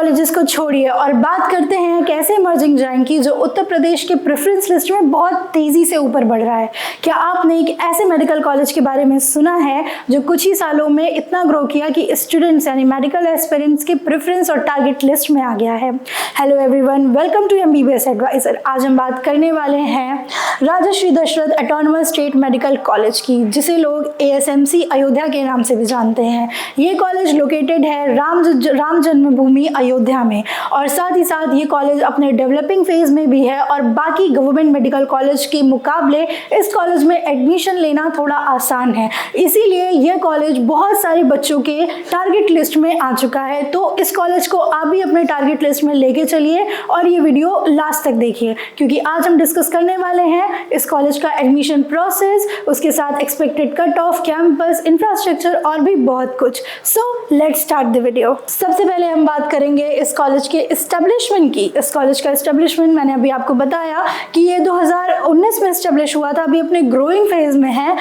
Colleges को छोड़िए और बात करते हैं कैसे इमर्जिंग रैंक की जो उत्तर प्रदेश के प्रेफरेंस लिस्ट में बहुत तेजी से ऊपर बढ़ रहा है। क्या आपने एक ऐसे मेडिकल कॉलेज के बारे में सुना है जो कुछ ही सालों में इतना ग्रो किया कि स्टूडेंट्स यानी मेडिकल एस्पिरेंट्स के प्रेफरेंस और टारगेट लिस्ट में आ गया है। Hello everyone, welcome to MBBS advisor. आज हम बात करने वाले हैं Rajshree Dashrath autonomous state medical college की, जिसे लोग ASMC अयोध्या के नाम से भी जानते हैं। ये कॉलेज लोकेटेड है राम जन्मभूमि अयोध्या में और साथ ही साथ ये कॉलेज अपने डेवलपिंग फेज में भी है और बाकी गवर्नमेंट मेडिकल कॉलेज के मुकाबले इस कॉलेज में एडमिशन लेना थोड़ा आसान है। इसीलिए यह कॉलेज बहुत सारे बच्चों के टारगेट लिस्ट में आ चुका है। तो इस कॉलेज को आप भी अपने टारगेट लिस्ट में लेके चलिए और ये वीडियो लास्ट तक देखिए, क्योंकि आज हम डिस्कस करने वाले हैं इस कॉलेज का एडमिशन प्रोसेस, उसके साथ expected cut off, campus, infrastructure और भी बहुत कुछ। So let's start the video. सबसे पहले हम बात करेंगे इस कॉलेज के एस्टेब्लिशमेंट की। इस कॉलेज का एस्टेब्लिशमेंट मैंने अभी आपको बताया कि ये 2019 में एस्टेब्लिश हुआ था, अभी अपने ग्रोइंग फेज में है।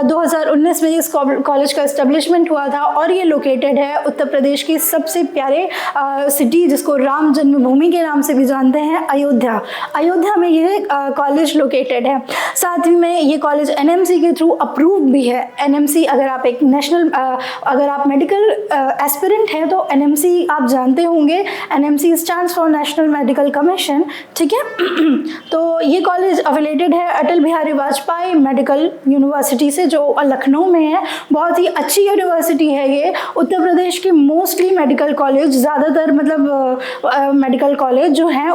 2019 में इस कॉलेज का एस्टेब्लिशमेंट हुआ था और ये लोकेटेड है उत्तर प्रदेश की सबसे प्यारे सिटी, जिसको राम जन्मभूमि के नाम से भी जानते हैं, अयोध्या में ये कॉलेज लोकेटेड है। साथ ही में ये कॉलेज NMC के थ्रू अप्रूव भी है। NMC अगर आप एक नेशनल अगर आप मेडिकल एस्पिरेंट हैं तो NMC आप जानते होंगे। NMC stands for national medical commission, ठीक है। तो ये कॉलेज अफिलिएटेड है अटल बिहारी वाजपेयी मेडिकल यूनिवर्सिटी से, जो लखनऊ में है। बहुत ही अच्छी यूनिवर्सिटी है ये। उत्तर प्रदेश के मोस्टली मेडिकल कॉलेज, ज़्यादातर मतलब मेडिकल कॉलेज जो हैं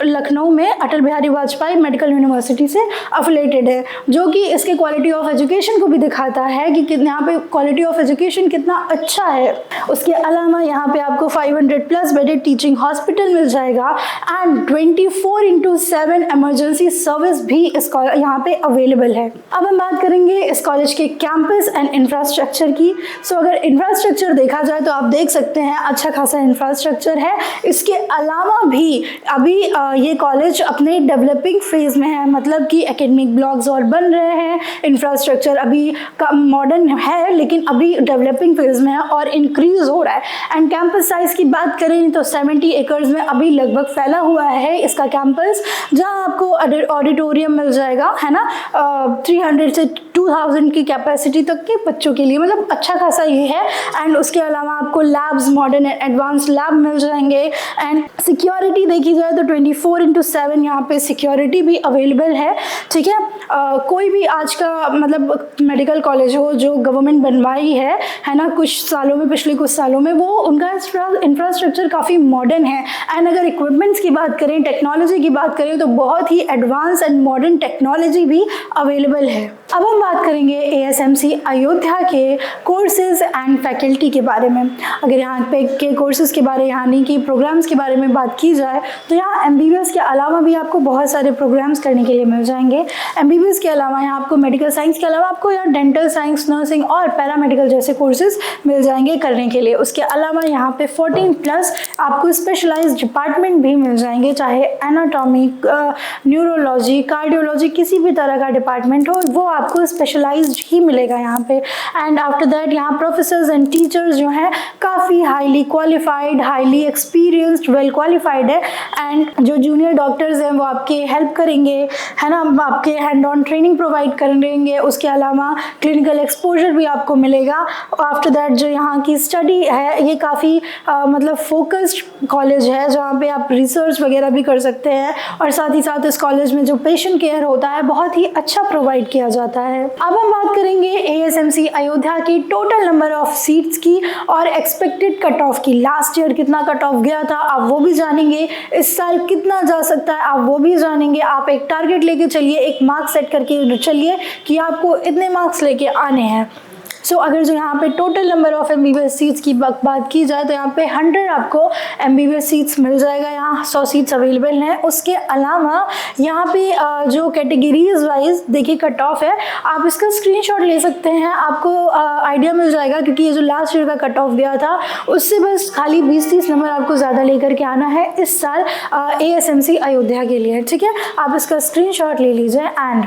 लखनऊ में अटल बिहारी वाजपेयी मेडिकल यूनिवर्सिटी से अफिलिएटेड है, जो कि इसके क्वालिटी ऑफ एजुकेशन को भी दिखाता है कि यहाँ पे क्वालिटी ऑफ एजुकेशन कितना अच्छा है। उसके अलावा यहाँ पे आपको 500+ बेडेड टीचिंग हॉस्पिटल मिल जाएगा एंड 24/7 इमरजेंसी सर्विस भी यहाँ पे अवेलेबल है। अब हम बात करेंगे इस कॉलेज के कैंपस एंड इंफ्रास्ट्रक्चर की। सो अगर इंफ्रास्ट्रक्चर देखा जाए तो आप देख सकते हैं अच्छा खासा इंफ्रास्ट्रक्चर है। इसके अलावा भी अभी ये कॉलेज अपने डेवलपिंग फेज में है, मतलब कि एकेडमिक ब्लॉक्स और बन रहे हैं। इंफ्रास्ट्रक्चर अभी मॉडर्न है लेकिन अभी डेवलपिंग फेज में है और इंक्रीज हो रहा है। एंड कैंपस साइज की बात करें तो 70 एकड़ में अभी लगभग फैला हुआ है इसका कैंपस, जहां आपको ऑडिटोरियम मिल जाएगा, है ना, 300 से 2000 की कैपेसिटी तक के बच्चों के लिए, मतलब अच्छा खासा ये है। एंड उसके अलावा आपको labs, modern and advance lab मिल जाएंगे। एंड सिक्योरिटी देखी जाए तो 24/7 यहाँ पे सिक्योरिटी भी अवेलेबल है, ठीक है। कोई भी आज का मतलब मेडिकल कॉलेज हो जो गवर्नमेंट बनवाई है ना, कुछ सालों में, पिछले कुछ सालों में, वो उनका इंफ्रास्ट्रक्चर काफ़ी मॉडर्न है। एंड अगर इक्विपमेंट्स की बात करें, टेक्नोलॉजी की बात करें तो बहुत ही एडवांस एंड मॉडर्न टेक्नोलॉजी भी अवेलेबल है। अब हम बात करेंगे ASMC अयोध्या के कोर्सेज एंड फैकल्टी के बारे में। अगर यहाँ पे के कोर्सेज के बारे, यानी कि प्रोग्राम्स के बारे में बात की जाए तो यहाँ MBBS के अलावा भी आपको बहुत सारे प्रोग्राम्स करने के लिए मिल जाएंगे। MBBS के अलावा यहाँ आपको मेडिकल साइंस के अलावा आपको यहाँ डेंटल साइंस, नर्सिंग और पैरामेडिकल जैसे कोर्सेज मिल जाएंगे करने के लिए। उसके अलावा यहाँ पे 14+ आपको स्पेशलाइज्ड डिपार्टमेंट भी मिल जाएंगे, चाहे एनाटॉमी, न्यूरोलॉजी, कार्डियोलॉजी, किसी भी तरह का डिपार्टमेंट हो वो आपको स्पेशलाइज्ड ही मिलेगा यहाँ पे। एंड आफ्टर दैट यहाँ प्रोफेसर्स एंड टीचर्स जो हैं काफ़ी highly qualified, highly experienced, well qualified है। एंड जो जूनियर डॉक्टर्स हैं वो आपके हेल्प करेंगे, है ना, आपके हैंड ऑन ट्रेनिंग प्रोवाइड करेंगे। उसके अलावा क्लिनिकल एक्सपोजर भी आपको मिलेगा। आफ्टर दैट जो यहाँ की स्टडी है ये काफ़ी मतलब फोकस्ड कॉलेज है, जहाँ पे आप रिसर्च वगैरह भी कर सकते हैं और साथ ही साथ इस कॉलेज में जो पेशेंट केयर होता है बहुत ही अच्छा प्रोवाइड किया जाता है। अब हम बात करेंगे ASMC अयोध्या की टोटल नंबर ऑफ सीट्स की और एक्सपेक्टेड कट ऑफ की। लास्ट ईयर कितना कट ऑफ गया था आप वो भी जानेंगे, इस साल कितना जा सकता है आप वो भी जानेंगे। आप एक टारगेट लेके चलिए, एक मार्क्स सेट करके चलिए कि आपको इतने मार्क्स लेके आने हैं। सो अगर जो यहाँ पे total number of MBBS seats की बात की जाए तो यहाँ पे 100 आपको MBBS सीट्स मिल जाएगा, यहाँ 100 सीट्स अवेलेबल हैं। उसके अलावा यहाँ पे जो कैटेगरीज वाइज देखिए कट ऑफ है, आप इसका स्क्रीनशॉट ले सकते हैं, आपको आइडिया मिल जाएगा, क्योंकि ये जो लास्ट ईयर का कट ऑफ गया था उससे बस खाली 20-30 नंबर आपको ज़्यादा लेकर के आना है इस साल ASMC अयोध्या के लिए, ठीक है। आप इसका स्क्रीनशॉट ले लीजिए। एंड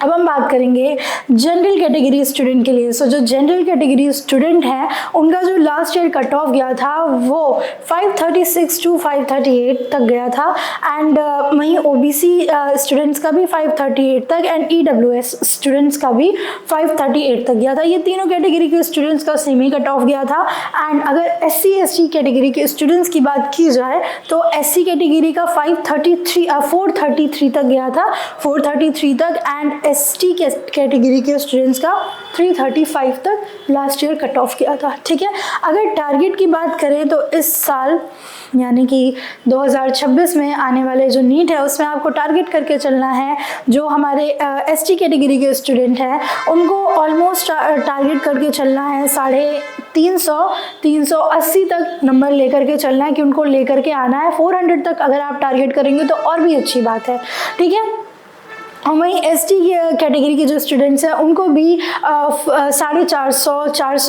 अब हम बात करेंगे जनरल कैटेगरी स्टूडेंट के लिए। सो जो जनरल कैटेगरी स्टूडेंट हैं उनका जो लास्ट ईयर कट ऑफ गया था वो 536 टू 538 तक गया था, एंड वहीं ओबीसी स्टूडेंट्स का भी 538 तक, एंड ईडब्ल्यूएस स्टूडेंट्स का भी 538 तक गया था। ये तीनों कैटेगरी के स्टूडेंट्स का सेम ही कट ऑफ गया था। एंड अगर एससी एसटी कैटेगरी के स्टूडेंट्स की बात की जाए तो एससी कैटेगरी का 433 तक गया था, 433 तक, एंड एसटी कैटेगरी के स्टूडेंट्स का 335 तक लास्ट ईयर कट ऑफ किया था। ठीक है, अगर टारगेट की बात करें तो इस साल यानी कि 2026 में आने वाले जो नीट है उसमें आपको टारगेट करके चलना है। जो हमारे एसटी कैटेगरी के स्टूडेंट हैं उनको ऑलमोस्ट टारगेट करके चलना है 380 तक नंबर लेकर के चलना है कि उनको लेकर के आना है। 400 तक अगर आप टारगेट करेंगे तो और भी अच्छी बात है। ठीक है, और वहीं एसटी कैटेगरी के जो स्टूडेंट्स हैं उनको भी 450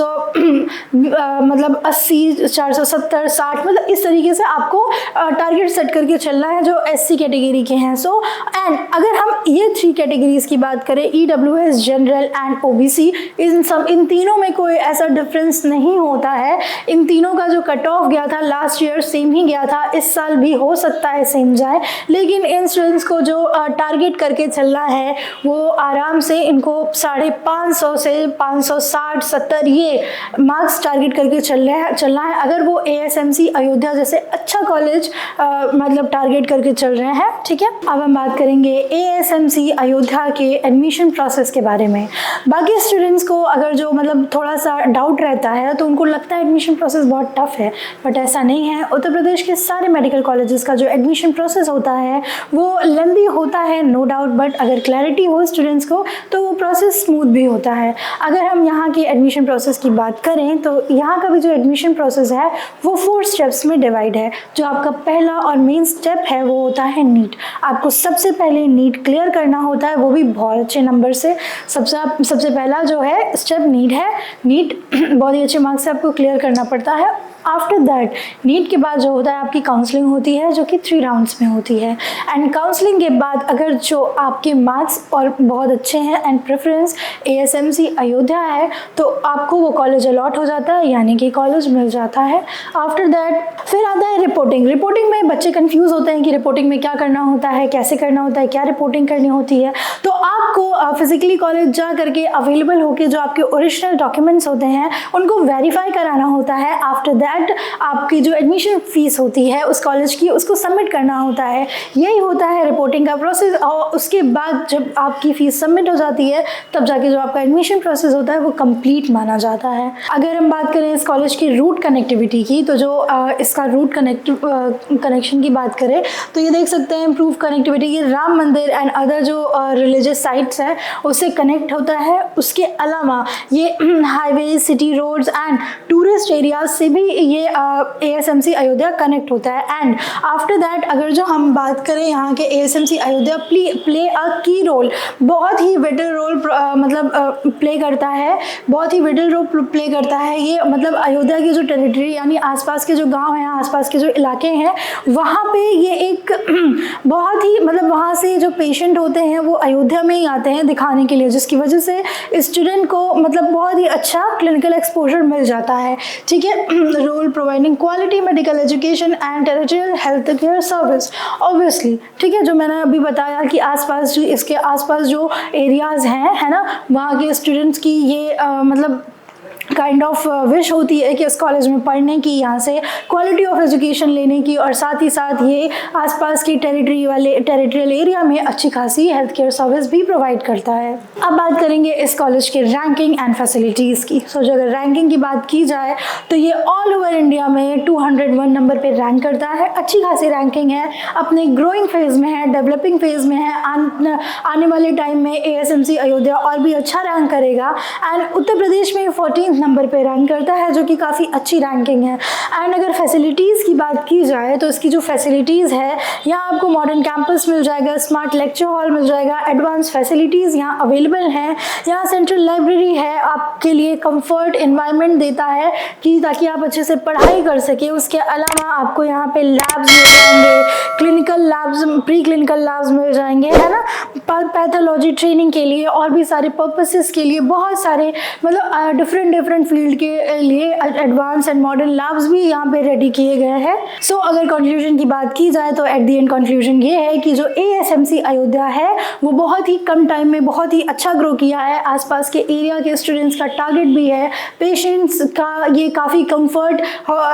मतलब 80 470 60 मतलब इस तरीके से आपको टारगेट सेट करके चलना है जो एससी कैटेगरी के हैं। सो एंड अगर हम ये 3 कैटेगरीज की बात करें, ईडब्ल्यूएस, जनरल एंड ओबीसी, इन तीनों में कोई ऐसा डिफरेंस नहीं होता है। इन तीनों का जो कट ऑफ गया था लास्ट ईयर सेम ही गया था, इस साल भी हो सकता है सेम जाए, लेकिन इन स्टूडेंट्स को जो टारगेट करके चलना है वो आराम से इनको 550 से 560 70 ये मार्क्स टारगेट करके चलना है अगर वो एएसएमसी अयोध्या जैसे अच्छा कॉलेज मतलब टारगेट करके चल रहे हैं। ठीक है, अब हम बात करेंगे एएसएमसी अयोध्या के एडमिशन प्रोसेस के बारे में। बाकी स्टूडेंट्स को अगर जो मतलब थोड़ा सा डाउट रहता है तो उनको लगता है एडमिशन प्रोसेस बहुत टफ है, बट ऐसा नहीं है। उत्तर प्रदेश के सारे मेडिकल कॉलेजेस का जो एडमिशन प्रोसेस होता है वो लेंदी होता है, नो डाउट, बट अगर क्लैरिटी हो स्टूडेंट्स को तो वो प्रोसेस स्मूथ भी होता है। अगर हम यहाँ की एडमिशन प्रोसेस की बात करें तो यहाँ का भी जो एडमिशन प्रोसेस है वो 4 स्टेप्स में डिवाइड है। जो आपका पहला और मेन स्टेप है वो होता है नीट। आपको सबसे पहले नीट क्लियर करना होता है, वो भी बहुत अच्छे नंबर से। सबसे पहला जो है स्टेप नीट है। नीट बहुत ही अच्छे मार्क्स से आपको क्लियर करना पड़ता है। आफ्टर दैट नीट के बाद जो होता है आपकी काउंसलिंग होती है जो कि 3 राउंड्स में होती है, एंड काउंसलिंग के बाद अगर जो आपके मार्क्स और बहुत अच्छे हैं एंड प्रेफरेंस एएसएमसी अयोध्या है तो आपको वो कॉलेज अलॉट हो जाता है, यानी कि कॉलेज मिल जाता है। आफ्टर दैट फिर आता है रिपोर्टिंग। रिपोर्टिंग में बच्चे कंफ्यूज होते हैं कि रिपोर्टिंग में क्या करना होता है, कैसे करना होता है, क्या रिपोर्टिंग करनी होती है। तो आपको फिजिकली कॉलेज जा करके अवेलेबल होकर जो आपके ओरिजिनल डॉक्यूमेंट्स होते हैं उनको वेरीफाई कराना होता है। आफ्टर दैट आपकी जो एडमिशन फीस होती है उस कॉलेज की उसको सबमिट करना होता है। यही होता है रिपोर्टिंग का प्रोसेस, और उसके बाद जब आपकी फीस सबमिट हो जाती है तब जाके जो आपका एडमिशन प्रोसेस होता है वो कंप्लीट माना जाता है। अगर हम बात करें इस कॉलेज की रूट कनेक्टिविटी की तो जो इसका रूट कनेक्शन की बात करें तो ये देख सकते हैं इम्प्रूव कनेक्टिविटी, ये राम मंदिर एंड अदर जो रिलीजियस साइट्स हैं उससे कनेक्ट होता है। उसके अलावा ये highway, city roads and tourist areas से भी ये एएसएमसी अयोध्या कनेक्ट होता है। एंड आफ्टर दैट अगर जो हम बात करें यहाँ के एएसएमसी अयोध्या प्ले अ की रोल, बहुत ही विटल रोल प्ले करता है, बहुत ही विटल रोल प्ले करता है ये। मतलब अयोध्या की जो टेरिटरी यानी आसपास के जो गांव हैं, आसपास के जो इलाके हैं वहाँ पे ये एक बहुत ही वहाँ से जो पेशेंट होते हैं वो अयोध्या में ही आते हैं दिखाने के लिए, जिसकी वजह से स्टूडेंट को बहुत ही अच्छा क्लिनिकल एक्सपोजर मिल जाता है। ठीक है, role providing quality medical education and territorial health care service, obviously. ठीक है, जो मैंने अभी बताया कि इसके आसपास जो एरियाज़ हैं है ना, वहाँ के स्टूडेंट्स की ये काइंड ऑफ विश होती है कि इस कॉलेज में पढ़ने की, यहाँ से क्वालिटी ऑफ एजुकेशन लेने की, और साथ ही साथ ये आसपास की टेरिटोरियल एरिया में अच्छी खासी हेल्थ केयर सर्विस भी प्रोवाइड करता है। अब बात करेंगे इस कॉलेज के रैंकिंग एंड फैसिलिटीज़ की। सो जो अगर रैंकिंग की बात की जाए तो ये ऑल ओवर इंडिया में 201 नंबर पे रैंक करता है। अच्छी खासी रैंकिंग है, अपने ग्रोइंग फेज में है, डेवलपिंग फेज में है। आने वाले टाइम में एएसएमसी अयोध्या और भी अच्छा रैंक करेगा। एंड उत्तर प्रदेश में 14 नंबर पे रैंक करता है जो कि काफ़ी अच्छी रैंकिंग है। एंड अगर फैसिलिटीज़ की बात की जाए तो इसकी जो फैसिलिटीज़ है, यहाँ आपको मॉडर्न कैंपस मिल जाएगा, स्मार्ट लेक्चर हॉल मिल जाएगा, एडवांस फैसिलिटीज़ यहाँ अवेलेबल हैं। यहाँ सेंट्रल लाइब्रेरी है, आपके लिए कंफर्ट इन्वायरमेंट देता है कि ताकि आप अच्छे से पढ़ाई कर सकें। उसके अलावा आपको यहाँ पे लैब्स मिल जाएंगे, clinical labs, pre clinical labs मिल जाएंगे, है ना। पैथोलॉजी ट्रेनिंग के लिए और भी सारे पर्पसेस के लिए बहुत सारे मतलब डिफरेंट फील्ड के लिए एडवांस एंड मॉडर्न लैब्स भी यहाँ पे रेडी किए गए हैं। सो अगर कंक्लूजन की बात की जाए तो एट द एंड कंक्लूजन ये है कि जो ASMC अयोध्या है वो बहुत ही कम टाइम में बहुत ही अच्छा ग्रो किया है। आसपास के एरिया के स्टूडेंट्स का टारगेट भी है, पेशेंट्स का ये काफ़ी कंफर्ट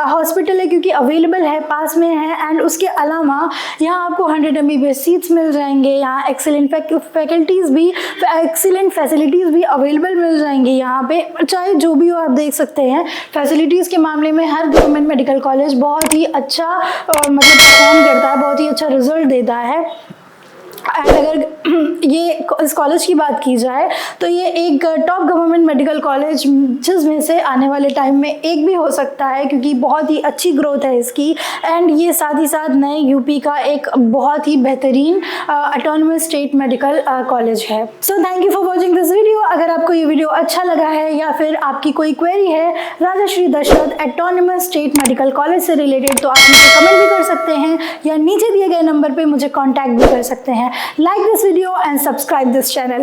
हॉस्पिटल है क्योंकि अवेलेबल है, पास में है। एंड उसके अलावा यहाँ आपको 100 MBBS सीट्स मिल जाएंगे, यहाँ एक्सीलेंट फैकल्टीज़ भी, एक्सीलेंट फैसिलिटीज़ भी अवेलेबल मिल जाएंगी यहाँ पे। चाहे जो भी हो, आप देख सकते हैं फैसिलिटीज़ के मामले में हर गवर्नमेंट मेडिकल कॉलेज बहुत ही अच्छा मतलब परफॉर्म करता है, बहुत ही अच्छा रिजल्ट देता है। एंड अगर ये इस कॉलेज की बात की जाए तो ये एक टॉप गवर्नमेंट मेडिकल कॉलेज जिसमें से आने वाले टाइम में एक भी हो सकता है क्योंकि बहुत ही अच्छी ग्रोथ है इसकी। एंड ये साथ ही साथ नए यूपी का एक बहुत ही बेहतरीन ऑटोनोमस स्टेट मेडिकल कॉलेज है। So thank you for watching this video. अगर आपको ये वीडियो अच्छा लगा है या फिर आपकी कोई क्वेरी है Rajshree Dashrath autonomous state medical college से रिलेटेड तो आप मुझे कमेंट भी कर सकते हैं या नीचे दिए गए नंबर पर मुझे कॉन्टैक्ट भी कर सकते हैं। Like this video and subscribe this channel.